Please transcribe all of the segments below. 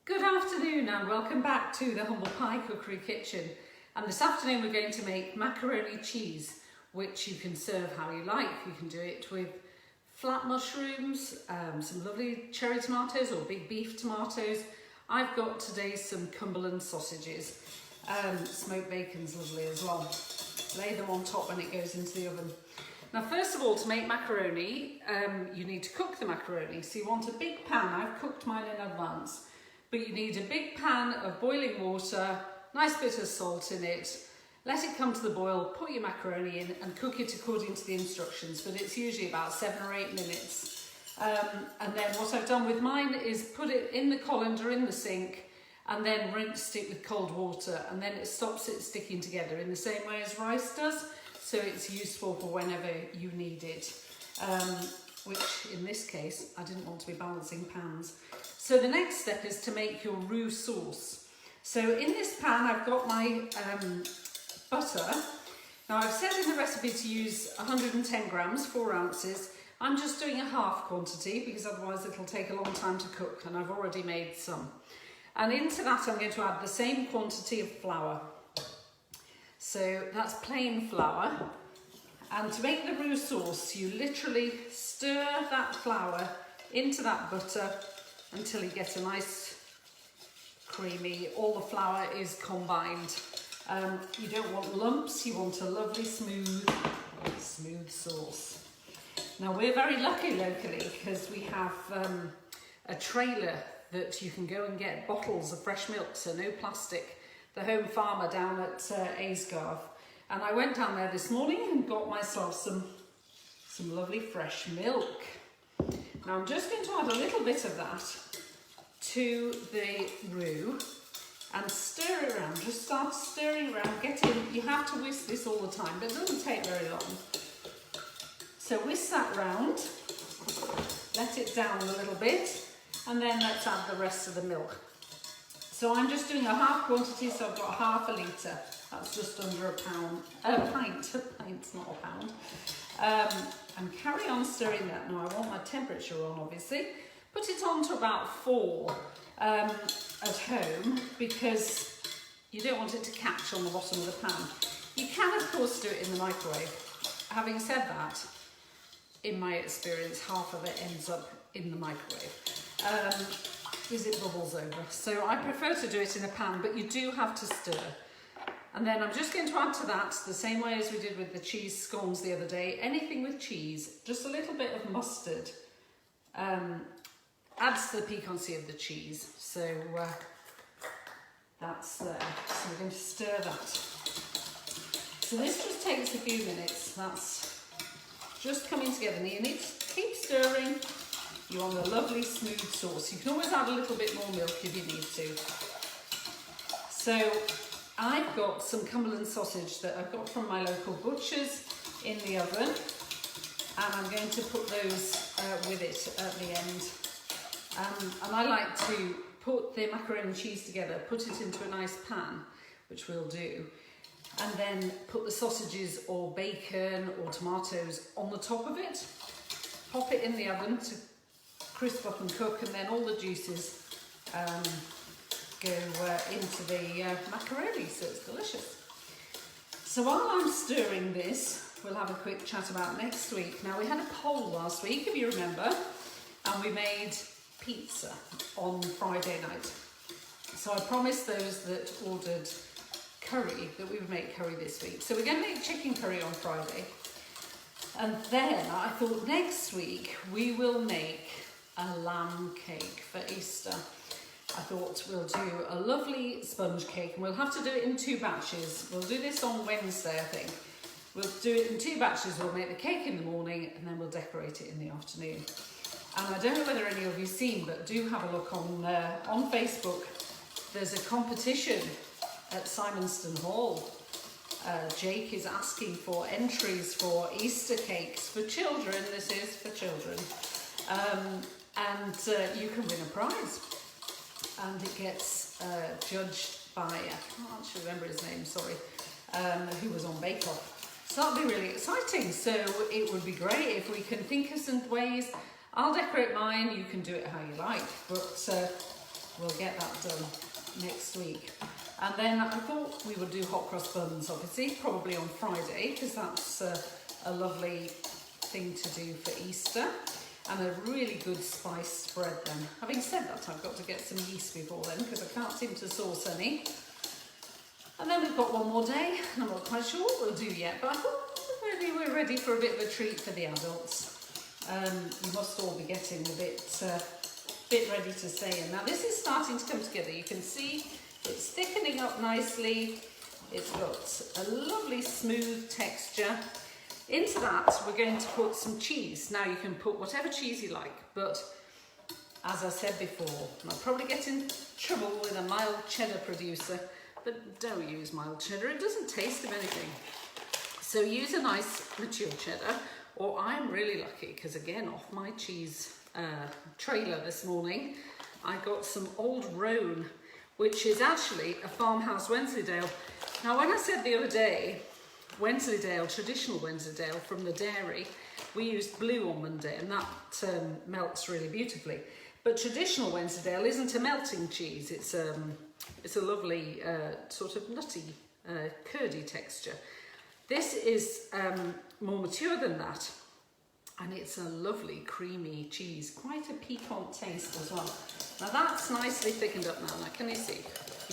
Good afternoon and welcome back to the Humble Pie Cookery Kitchen. And this afternoon we're going to make macaroni cheese, which you can serve how you like. You can do it with flat mushrooms, some lovely cherry tomatoes or big beef tomatoes. I've got today some Cumberland sausages. Smoked bacon's lovely as well. Lay them on top when it goes into the oven. Now first of all, to make macaroni, you need to cook the macaroni. So you want a big pan. I've cooked mine in advance. But you need a big pan of boiling water, nice bit of salt in it. Let it come to the boil, put your macaroni in and cook it according to the instructions, but it's usually about 7 or 8 minutes. And then what I've done with mine is put it in the colander in the sink and then rinsed it with cold water, and then it stops it sticking together in the same way as rice does, so it's useful for whenever you need it. Which in this case, I didn't want to be balancing pans. So the next step is to make your roux sauce. So in this pan, I've got my butter. Now I've said in the recipe to use 110 grams, 4 ounces. I'm just doing a half quantity because otherwise it'll take a long time to cook, and I've already made some. And into that I'm going to add the same quantity of flour. So that's plain flour. And to make the roux sauce, you literally stir that flour into that butter until you get a nice creamy, all the flour is combined. You don't want lumps, you want a lovely smooth sauce. Now we're very lucky locally because we have a trailer that you can go and get bottles of fresh milk, so no plastic. The Home Farmer down at Aysgarth. And I went down there this morning and got myself some lovely fresh milk. Now I'm just going to add a little bit of that to the roux and stir it around. Just start stirring around, you have to whisk this all the time, but it doesn't take very long. So whisk that round, let it down a little bit, and then let's add the rest of the milk. So I'm just doing a half quantity, so I've got half a litre. That's just under a pint's not a pound. And carry on stirring that. Now I want my temperature on, obviously. Put it on to about 4 at home because you don't want it to catch on the bottom of the pan. You can of course do it in the microwave. Having said that, in my experience, half of it ends up in the microwave. Because it bubbles over. So I prefer to do it in a pan, but you do have to stir. And then I'm just going to add to that, the same way as we did with the cheese scones the other day, anything with cheese, just a little bit of mustard adds to the piquancy of the cheese. So that's there. So we're going to stir that. So this just takes a few minutes. That's just coming together. Now you need to keep stirring. You want a lovely smooth sauce. You can always add a little bit more milk if you need to. So I've got some Cumberland sausage that I've got from my local butcher's in the oven, and I'm going to put those with it at the end. And I like to put the macaroni and cheese together, put it into a nice pan, which we'll do, and then put the sausages or bacon or tomatoes on the top of it, pop it in the oven to crisp up and cook, and then all the juices go into the macaroni, so it's delicious. So while I'm stirring this, we'll have a quick chat about next week. Now we had a poll last week, if you remember, and we made pizza on Friday night. So I promised those that ordered curry that we would make curry this week. So we're going to make chicken curry on Friday. And then I thought next week we will make a lamb cake for Easter. I thought we'll do a lovely sponge cake, and we'll have to do it in 2 batches. We'll do this on Wednesday, I think. We'll do it in 2 batches. We'll make the cake in the morning and then we'll decorate it in the afternoon. And I don't know whether any of you've seen, but do have a look on Facebook. There's a competition at Simonston Hall. Jake is asking for entries for Easter cakes for children. This is for children. And you can win a prize. And it gets judged by, I can't actually remember his name, sorry, who was on Bake Off. So that'll be really exciting. So it would be great if we can think of some ways. I'll decorate mine, you can do it how you like, but we'll get that done next week. And then I thought we would do hot cross buns, obviously, probably on Friday, because that's a lovely thing to do for Easter. And a really good spiced bread then. Having said that, I've got to get some yeast before then, because I can't seem to source any. And then we've got one more day, and I'm not quite sure what we'll do yet, but I thought maybe we're ready for a bit of a treat for the adults. You must all be getting a bit ready to stay in. Now this is starting to come together. You can see it's thickening up nicely. It's got a lovely smooth texture. Into that we're going to put some cheese. Now you can put whatever cheese you like, but as I said before, I'll probably get in trouble with a mild cheddar producer, but don't use mild cheddar, it doesn't taste of anything. So use a nice mature cheddar, or I'm really lucky because again, off my cheese trailer this morning, I got some Old Roan, which is actually a farmhouse Wensleydale. Now when I said the other day, Wensleydale, traditional Wensleydale from the dairy, we used blue on Monday and that melts really beautifully. But traditional Wensleydale isn't a melting cheese, it's a lovely sort of nutty, curdy texture. This is more mature than that, and it's a lovely creamy cheese, quite a piquant taste as well. Now that's nicely thickened up now, can you see?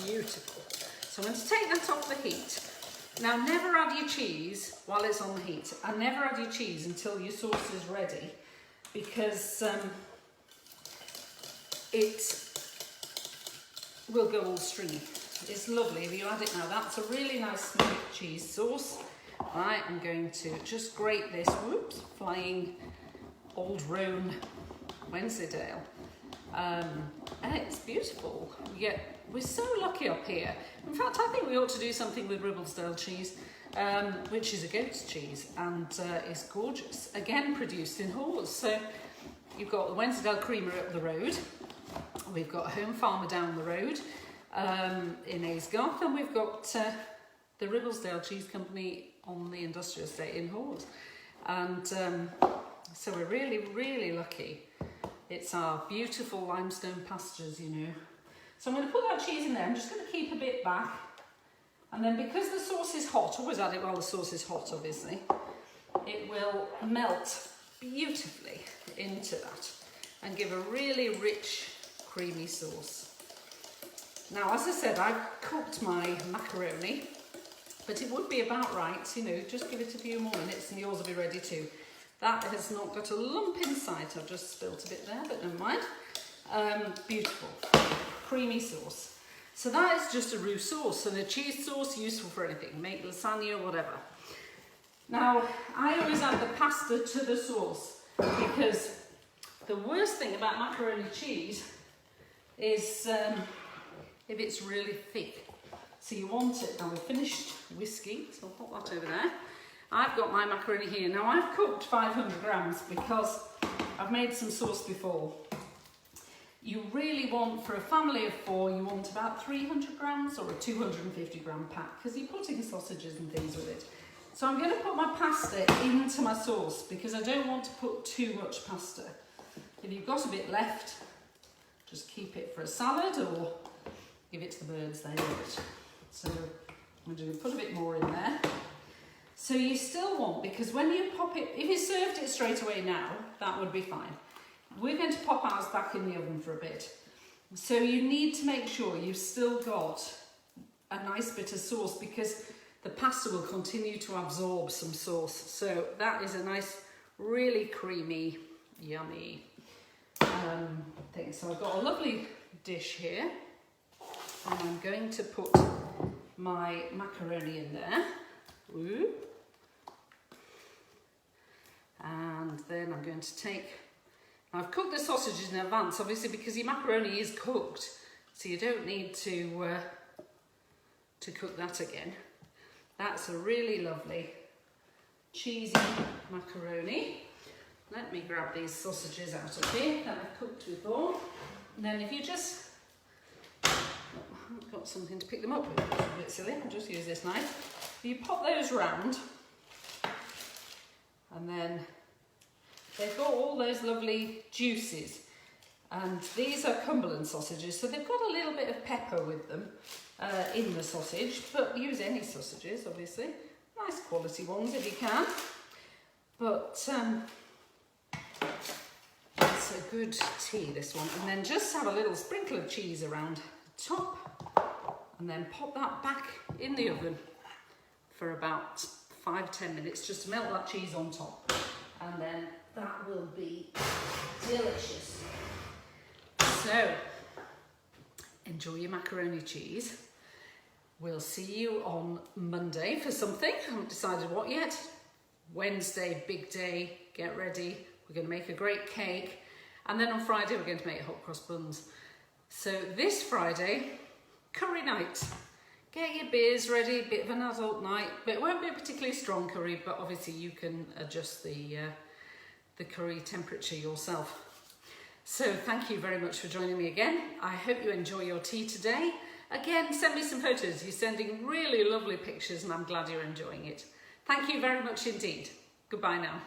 Beautiful. So I'm going to take that off the heat. Now never add your cheese while it's on the heat, and never add your cheese until your sauce is ready, because it will go all stringy. It's lovely if you add it now. That's a really nice smooth cheese sauce. Right, I'm going to just grate this, whoops, flying Old Roan Wensleydale. And it's beautiful. We're so lucky up here. In fact, I think we ought to do something with Ribblesdale cheese, which is a goat's cheese and is gorgeous. Again, produced in Hawes. So you've got the Wensleydale Creamery up the road. We've got a home farmer down the road in Aysgarth, and we've got the Ribblesdale Cheese Company on the industrial estate in Hawes. And so we're really, really lucky. It's our beautiful limestone pastures, you know. So I'm going to put that cheese in there. I'm just going to keep a bit back. And then because the sauce is hot, always add it while the sauce is hot, obviously, it will melt beautifully into that and give a really rich, creamy sauce. Now, as I said, I've cooked my macaroni, but it would be about right, you know, just give it a few more minutes and yours will be ready too. That has not got a lump inside. I've just spilt a bit there, but never mind. Beautiful, creamy sauce. So that is just a roux sauce, and a cheese sauce useful for anything, make lasagna, whatever. Now, I always add the pasta to the sauce, because the worst thing about macaroni cheese is if it's really thick. So you want it. Now we've finished whiskey, so I'll put that over there. I've got my macaroni here. Now I've cooked 500 grams because I've made some sauce before. You really want, for a family of 4, you want about 300 grams or a 250 gram pack, because you're putting sausages and things with it. So I'm going to put my pasta into my sauce because I don't want to put too much pasta. If you've got a bit left, just keep it for a salad or give it to the birds, they love it. So I'm going to put a bit more in there. So you still want, because when you pop it, if you served it straight away now, that would be fine. We're going to pop ours back in the oven for a bit. So you need to make sure you've still got a nice bit of sauce, because the pasta will continue to absorb some sauce. So that is a nice, really creamy, yummy thing. So I've got a lovely dish here, and I'm going to put my macaroni in there. Ooh. And then I'm going to take, I've cooked the sausages in advance, obviously, because your macaroni is cooked, so you don't need to cook that again. That's a really lovely cheesy macaroni. Let me grab these sausages out of here that I've cooked before. And then if you just, I haven't got something to pick them up with, it's a bit silly, I'll just use this knife. You pop those round, and then they've got all those lovely juices. And these are Cumberland sausages, so they've got a little bit of pepper with them in the sausage, but use any sausages, obviously. Nice quality ones if you can. But it's a good tea, this one. And then just have a little sprinkle of cheese around the top, and then pop that back in the oven for about 5-10 minutes, just to melt that cheese on top. And then that will be delicious. So, enjoy your macaroni cheese. We'll see you on Monday for something. I haven't decided what yet. Wednesday, big day, get ready. We're going to make a great cake. And then on Friday, we're going to make hot cross buns. So this Friday, curry night. Get your beers ready, bit of an adult night. But it won't be a particularly strong curry, but obviously you can adjust the curry temperature yourself. So thank you very much for joining me again. I hope you enjoy your tea today. Again, send me some photos. You're sending really lovely pictures and I'm glad you're enjoying it. Thank you very much indeed. Goodbye now.